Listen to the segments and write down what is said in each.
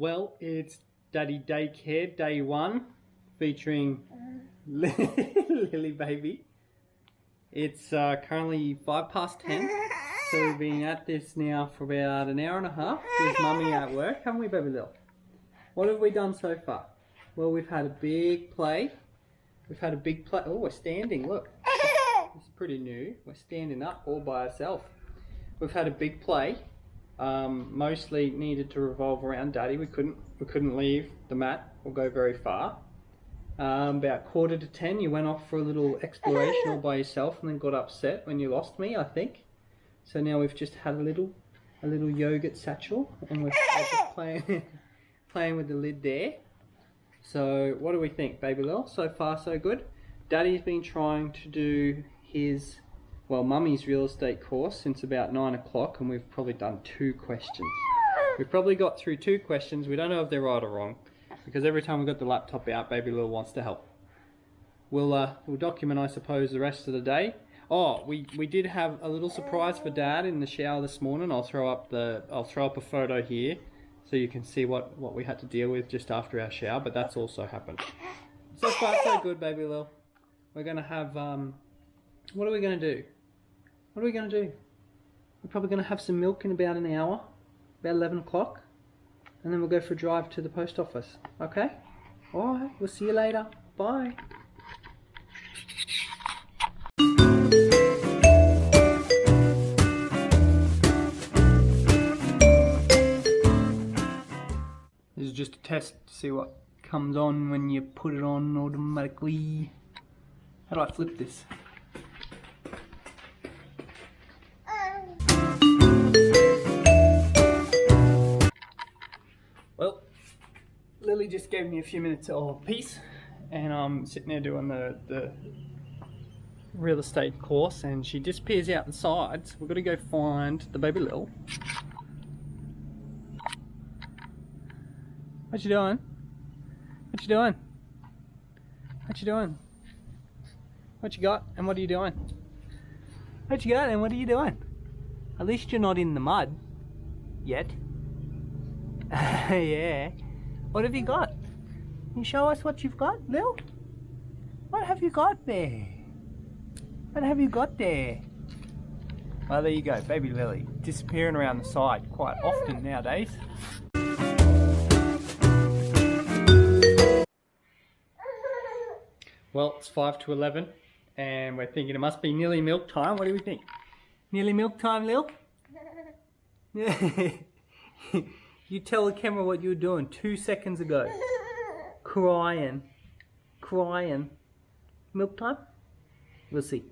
Well, it's Daddy Daycare Day 1 featuring Lily Baby. It's currently 10:05, so we've been at this now for about an hour and a half with Mummy at work, haven't we, Baby Lil? What have we done so far? Well, we've had a big play. Oh, we're standing, look. This is pretty new. We're standing up all by ourselves. We've had a big play. Mostly needed to revolve around Daddy. We couldn't leave the mat or go very far. About 9:45 you went off for a little exploration all by yourself and then got upset when you lost me, I think. So now we've just had a little yogurt satchel and we're just playing with the lid there. So what do we think, Baby Lil? So far so good. Daddy's been trying to do his, well, Mummy's real estate course since about 9 o'clock, and we've probably done 2 questions. We've probably got through 2 questions. We don't know if they're right or wrong, because every time we've got the laptop out, Baby Lil wants to help. We'll document, I suppose, the rest of the day. Oh, we did have a little surprise for Dad in the shower this morning. I'll throw up a photo here so you can see what we had to deal with just after our shower, but that's also happened. So far so good, Baby Lil. We're gonna have what are we gonna do? What are we going to do? We're probably going to have some milk in about an hour, about 11 o'clock, and then we'll go for a drive to the post office, okay? Alright, we'll see you later. Bye. This is just a test to see what comes on when you put it on automatically. How do I flip this? Well, Lily just gave me a few minutes of peace, and I'm sitting there doing the real estate course, and she disappears out the sides. We've got to go find the Baby Lil. What you doing? What you doing? What you doing? What you got and what are you doing? What you got and what are you doing? At least you're not in the mud yet. Yeah. What have you got? Can you show us what you've got, Lil? What have you got there? What have you got there? Well, there you go, Baby Lily. Disappearing around the side quite often nowadays. Well, it's 5 to 11 and we're thinking it must be nearly milk time. What do we think? Nearly milk time, Lil? You tell the camera what you were doing 2 seconds ago. Crying. Crying. Milk time? We'll see.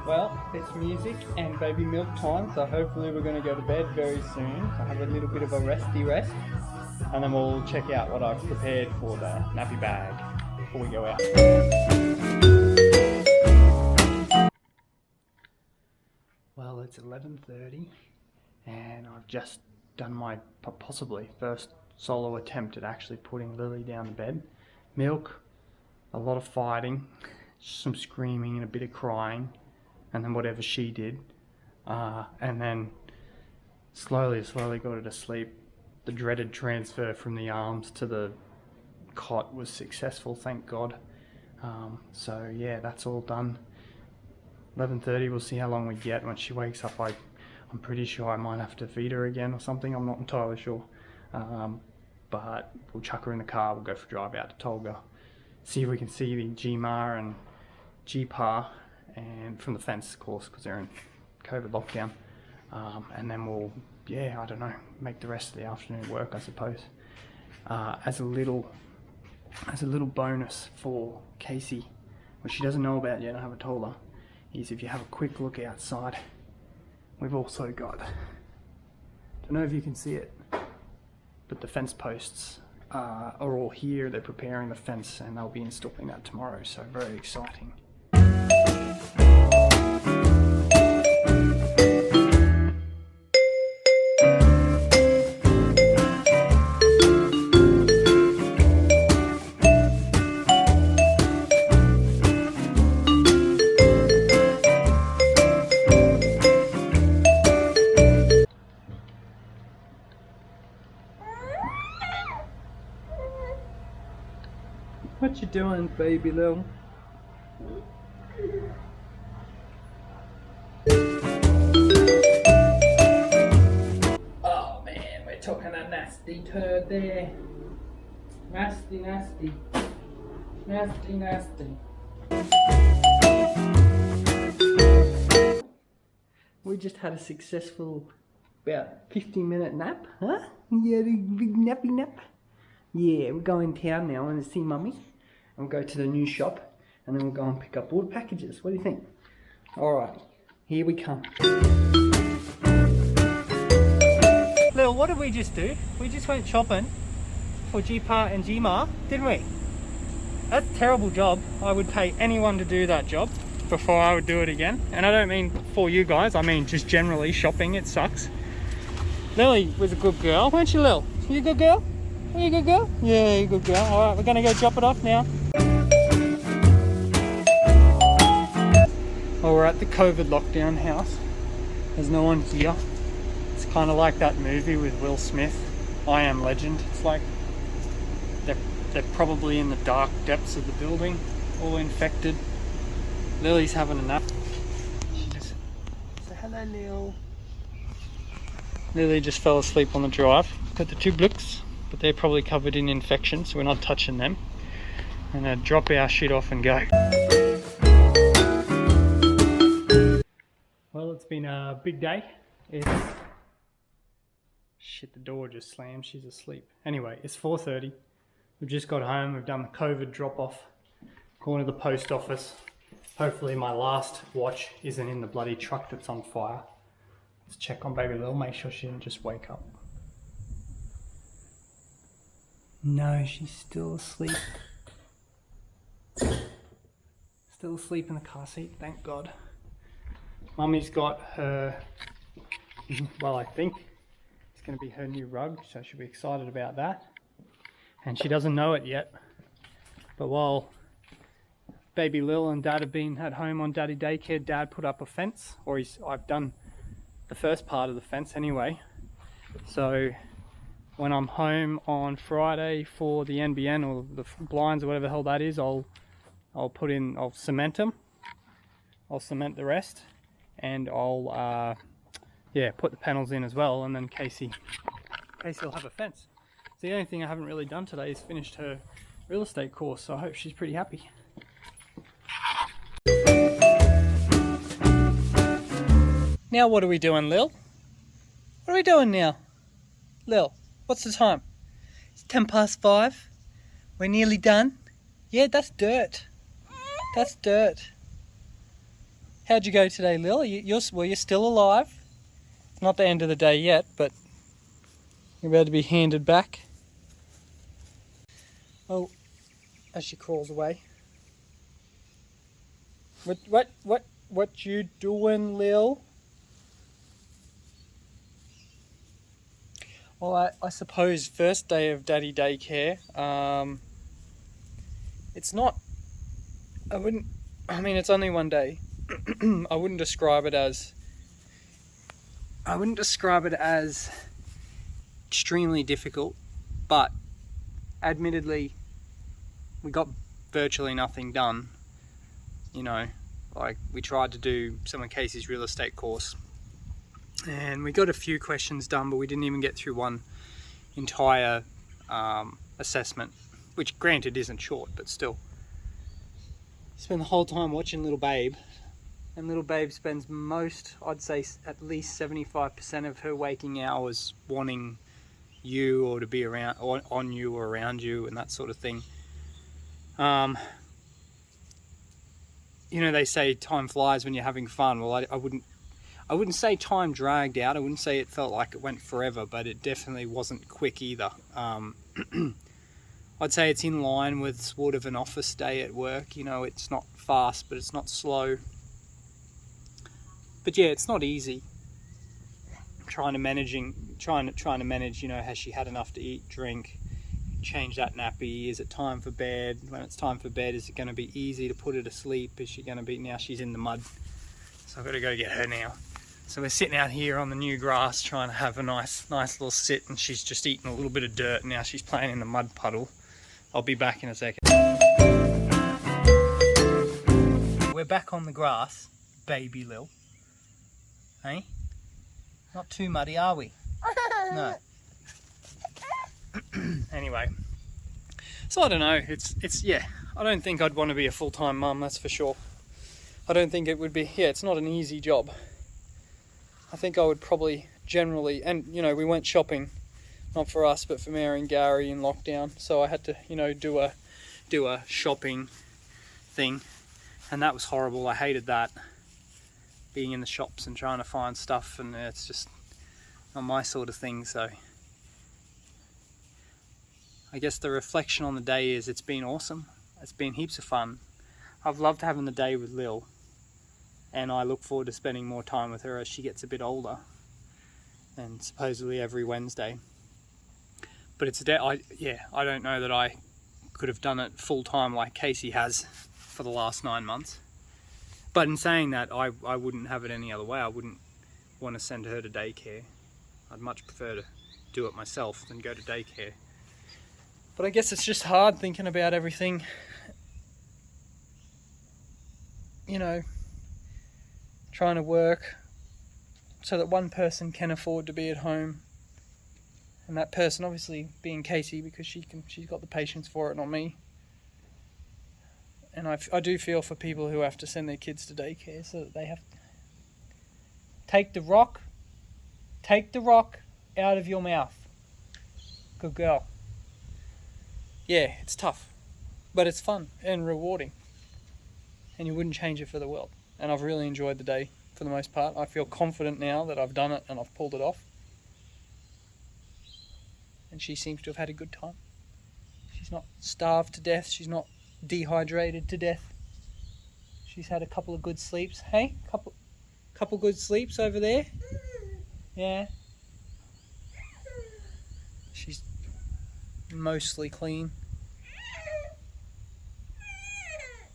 Well, it's music and baby milk time, so hopefully we're going to go to bed very soon. So have a little bit of a resty rest. And then we'll check out what I've prepared for the nappy bag before we go out. Well, it's 11:30 and I've just done my possibly first solo attempt at actually putting Lily down to bed. Milk, a lot of fighting, some screaming and a bit of crying, and then whatever she did. And then slowly got her to sleep. The dreaded transfer from the arms to the cot was successful, thank God. So yeah, that's all done. 11:30, we'll see how long we get. When she wakes up, I'm pretty sure I might have to feed her again or something. I'm not entirely sure. But we'll chuck her in the car, we'll go for a drive out to Tolga. See if we can see the GMAR and GPAR and from the fence, of course, because they're in COVID lockdown. And then we'll, yeah, I don't know, make the rest of the afternoon work, I suppose. As a little bonus for Casey, which she doesn't know about yet, I haven't told her, is if you have a quick look outside, we've also got, don't know if you can see it, but the fence posts are all here. They're preparing the fence and they'll be installing that tomorrow, so very exciting. What you doing, baby Lil? Oh man, we're talking a nasty turd there. Nasty, nasty. Nasty, nasty. We just had a successful about 15-minute nap, huh? You had a big nappy nap? Yeah, we're going town now and see Mummy. And we'll go to the new shop and then we'll go and pick up all the packages. What do you think? Alright, here we come. Lil, what did we just do? We just went shopping for G-Pa and G-Ma, didn't we? That's a terrible job. I would pay anyone to do that job before I would do it again. And I don't mean for you guys, I mean just generally shopping, it sucks. Lily was a good girl, weren't you, Lil? You a good girl? Are you a good girl? Yeah, you're a good girl. Alright, we're gonna go drop it off now. Well, we're at the COVID lockdown house. There's no one here. It's kind of like that movie with Will Smith, I Am Legend. It's like they're probably in the dark depths of the building, all infected. Lily's having a nap. She just say hello, Lil. Lily just fell asleep on the drive. Got the two blocks, but they're probably covered in infection, so we're not touching them. And then drop our shit off and go. Well, it's been a big day. Shit, the door just slammed. She's asleep. Anyway, it's 4:30. We've just got home. We've done the COVID drop-off. Going to the post office. Hopefully my last watch isn't in the bloody truck that's on fire. Let's check on baby Lil, make sure she didn't just wake up. No, she's still asleep. Still asleep in the car seat, thank God. Mummy's got her, well, I think it's going to be her new rug, so she'll be excited about that. And she doesn't know it yet. But while baby Lil and Dad have been at home on Daddy daycare, Dad put up a fence, or I've done the first part of the fence anyway. So when I'm home on Friday for the NBN or the blinds or whatever the hell that is, I'll cement them. I'll cement the rest, and I'll put the panels in as well, and then Casey will have a fence. So the only thing I haven't really done today is finished her real estate course, so I hope she's pretty happy. Now what are we doing, Lil? What are we doing now? Lil, what's the time? It's 5:10. We're nearly done. Yeah, that's dirt. That's dirt. How'd you go today, Lil? You're still alive. It's not the end of the day yet, but you're about to be handed back. Oh, as she crawls away. What you doing, Lil? Well, I suppose first day of Daddy daycare. It's not. It's only one day. I wouldn't describe it as extremely difficult, but admittedly, we got virtually nothing done. You know, like we tried to do some of Casey's real estate course, and we got a few questions done, but we didn't even get through one entire assessment, which granted isn't short, but still. Spend the whole time watching little babe, and little babe spends most, I'd say at least 75% of her waking hours wanting you, or to be around, or on you, or around you, and that sort of thing. You know, they say time flies when you're having fun. Well, I wouldn't say time dragged out. I wouldn't say it felt like it went forever, but it definitely wasn't quick either. I'd say it's in line with sort of an office day at work. You know, it's not fast, but it's not slow. But yeah, it's not easy. Trying to manage, you know, has she had enough to eat, drink, change that nappy? Is it time for bed? When it's time for bed, is it going to be easy to put her to sleep? Is she going to be, now she's in the mud, so I've got to go get her now. So we're sitting out here on the new grass trying to have a nice little sit, and she's just eating a little bit of dirt. Now she's playing in the mud puddle. I'll be back in a second. we're back on the grass, baby Lil. Hey? Not too muddy, are we? No. Anyway. So I don't know, it's yeah, I don't think I'd want to be a full-time mum, that's for sure. I don't think it would be, it's not an easy job. I think I would probably generally, and you know, we went shopping, not for us, but for Mary and Gary in lockdown. So I had to, you know, do a shopping thing, and that was horrible. I hated that, being in the shops and trying to find stuff, and it's just not my sort of thing. So I guess the reflection on the day is it's been awesome. It's been heaps of fun. I've loved having the day with Lil, and I look forward to spending more time with her as she gets a bit older, and supposedly every Wednesday. But it's a day, I don't know that I could have done it full time like Casey has for the last 9 months. But in saying that, I wouldn't have it any other way. I wouldn't want to send her to daycare. I'd much prefer to do it myself than go to daycare. But I guess it's just hard thinking about everything, you know, trying to work so that one person can afford to be at home, and that person obviously being Casey, because she's got the patience for it, not me. And I do feel for people who have to send their kids to daycare, so that they have to take the rock out of your mouth. Good girl. Yeah, it's tough, but it's fun and rewarding, and you wouldn't change it for the world. And I've really enjoyed the day for the most part. I feel confident now that I've done it and I've pulled it off. And she seems to have had a good time. She's not starved to death. She's not dehydrated to death. She's had a couple of good sleeps. Hey, couple good sleeps over there. Yeah. She's mostly clean.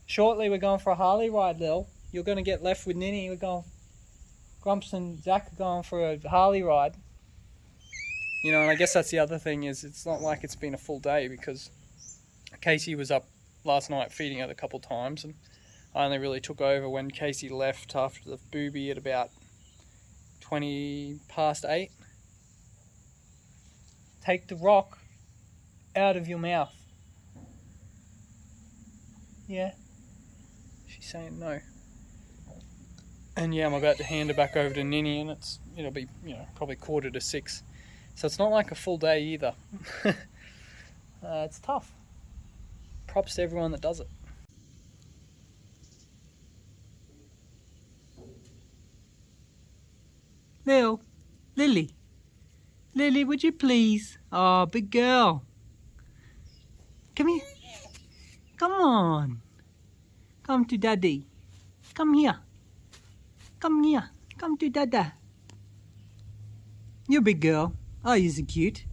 Shortly we're going for a Harley ride, Lil. You're going to get left with Ninny. We're going, Grumps and Zach are going for a Harley ride. You know, and I guess that's the other thing, is it's not like it's been a full day, because Casey was up last night feeding her a couple times, and I only really took over when Casey left after the booby at about 8:20. Take the rock out of your mouth. Yeah. She's saying no. And yeah, I'm about to hand her back over to Ninny, and it'll be, you know, probably 5:45. So it's not like a full day either. It's tough. Props to everyone that does it. Lily, would you please? Oh, big girl. Come here. Come on. Come to Daddy. Come here. Come here. Come to Dada. You're a big girl. Oh, you're so cute.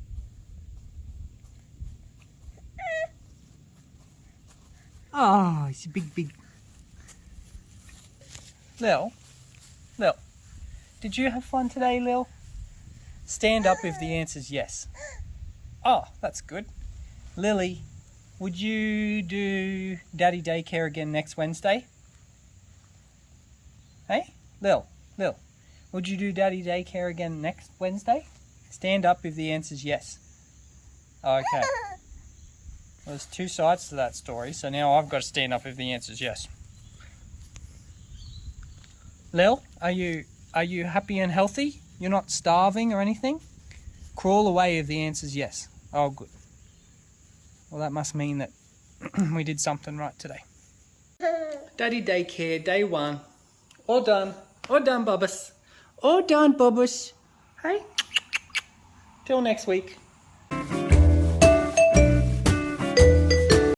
Oh, it's a big. Lil, did you have fun today, Lil? Stand up if the answer's yes. Oh, that's good. Lily, would you do Daddy daycare again next Wednesday? Hey, Lil, would you do Daddy daycare again next Wednesday? Stand up if the answer's yes. Okay. Well, there's two sides to that story, so now I've got to stand up if the answer's yes. Lil, are you happy and healthy? You're not starving or anything? Crawl away if the answer's yes. Oh, good. Well, that must mean that we did something right today. Daddy daycare, day 1. All done. All done, Bubbas. All done, Bubbas. Hey? Till next week.